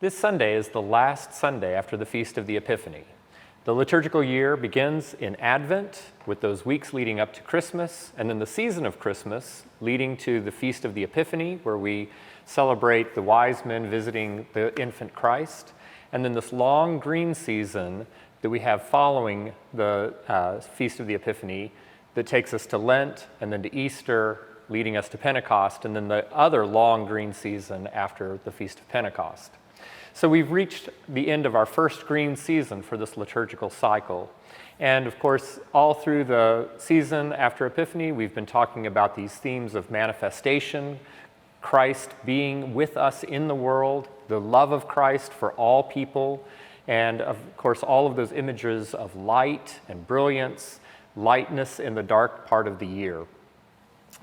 This Sunday is the last Sunday after the Feast of the Epiphany. The liturgical year begins in Advent with those weeks leading up to Christmas, and then the season of Christmas leading to the Feast of the Epiphany, where we celebrate the wise men visiting the infant Christ, and then this long green season that we have following the Feast of the Epiphany that takes us to Lent and then to Easter, leading us to Pentecost, and then the other long green season after the Feast of Pentecost. So we've reached the end of our first green season for this liturgical cycle. And of course, all through the season after Epiphany, we've been talking about these themes of manifestation, Christ being with us in the world, the love of Christ for all people, and of course, all of those images of light and brilliance, lightness in the dark part of the year.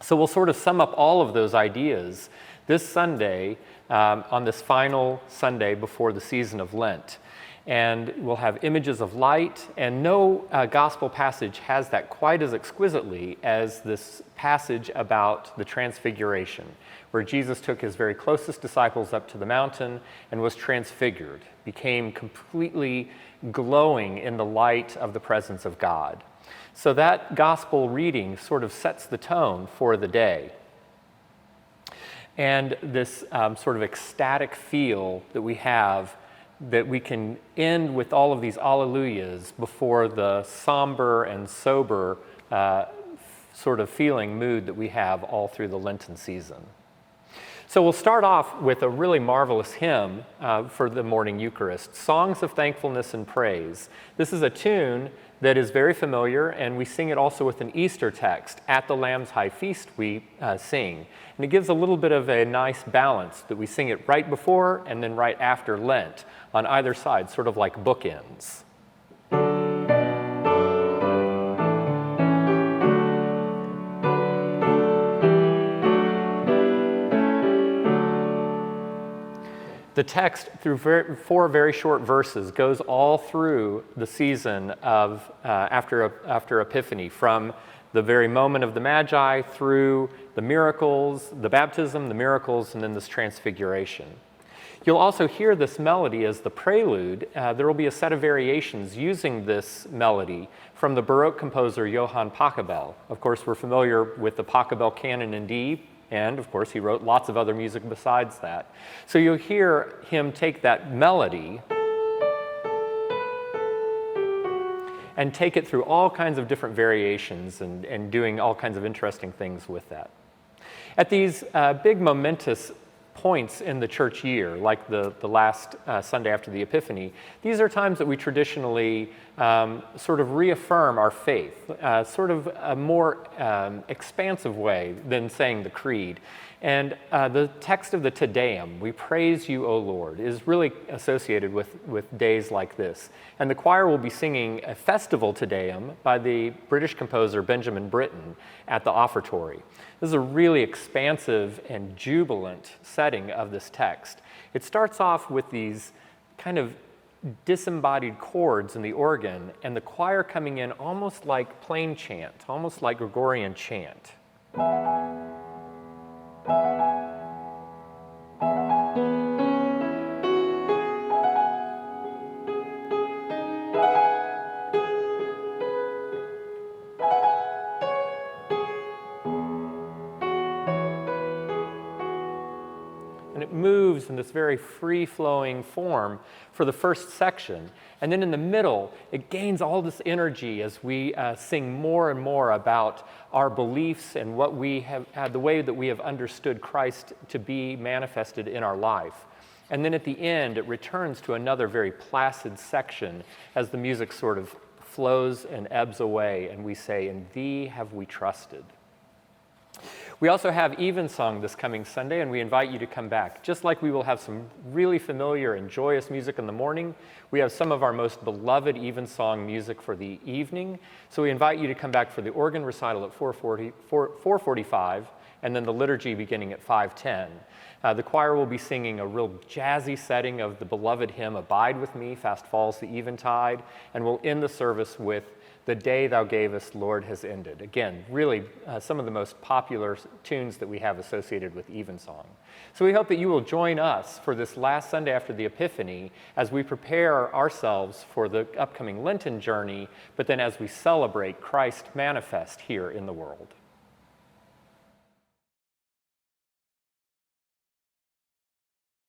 So we'll sort of sum up all of those ideas this Sunday, on this final Sunday before the season of Lent. And we'll have images of light, and no gospel passage has that quite as exquisitely as this passage about the Transfiguration, where Jesus took his very closest disciples up to the mountain and was transfigured, became completely glowing in the light of the presence of God. So that gospel reading sort of sets the tone for the day. And this sort of ecstatic feel that we have, that we can end with all of these alleluias before the somber and sober sort of feeling mood that we have all through the Lenten season. So we'll start off with a really marvelous hymn for the morning Eucharist, Songs of Thankfulness and Praise. This is a tune that is very familiar, and we sing it also with an Easter text. At the Lamb's High Feast we sing. And it gives a little bit of a nice balance that we sing it right before and then right after Lent on either side, sort of like bookends. The text, through four very short verses, goes all through the season of after Epiphany, from the very moment of the Magi through the miracles, the baptism, the miracles, and then this transfiguration. You'll also hear this melody as the prelude. There will be a set of variations using this melody from the Baroque composer Johann Pachelbel. Of course, we're familiar with the Pachelbel canon in D, and of course, he wrote lots of other music besides that. So you'll hear him take that melody and take it through all kinds of different variations and doing all kinds of interesting things with that. At these big momentous points in the church year, like the last Sunday after the Epiphany, these are times that we traditionally sort of reaffirm our faith, sort of a more expansive way than saying the creed. And the text of the Te Deum, "We praise you, O Lord," is really associated with days like this. And the choir will be singing a festival Te Deum by the British composer Benjamin Britten at the offertory. This is a really expansive and jubilant setting of this text. It starts off with these kind of disembodied chords in the organ, and the choir coming in almost like plain chant, almost like Gregorian chant. And it moves in this very free-flowing form for the first section. And then in the middle, it gains all this energy as we sing more and more about our beliefs and what we have, the way that we have understood Christ to be manifested in our life. And then at the end, it returns to another very placid section as the music sort of flows and ebbs away, and we say, "In thee have we trusted." We also have Evensong this coming Sunday, and we invite you to come back. Just like we will have some really familiar and joyous music in the morning, we have some of our most beloved Evensong music for the evening. So we invite you to come back for the organ recital at 4:45, and then the liturgy beginning at 5:10. The choir will be singing a real jazzy setting of the beloved hymn, "Abide with Me, Fast Falls the Eventide," and we'll end the service with The Day Thou Gavest, Lord, has ended. Again, really some of the most popular tunes that we have associated with Evensong. So we hope that you will join us for this last Sunday after the Epiphany as we prepare ourselves for the upcoming Lenten journey, but then as we celebrate Christ manifest here in the world.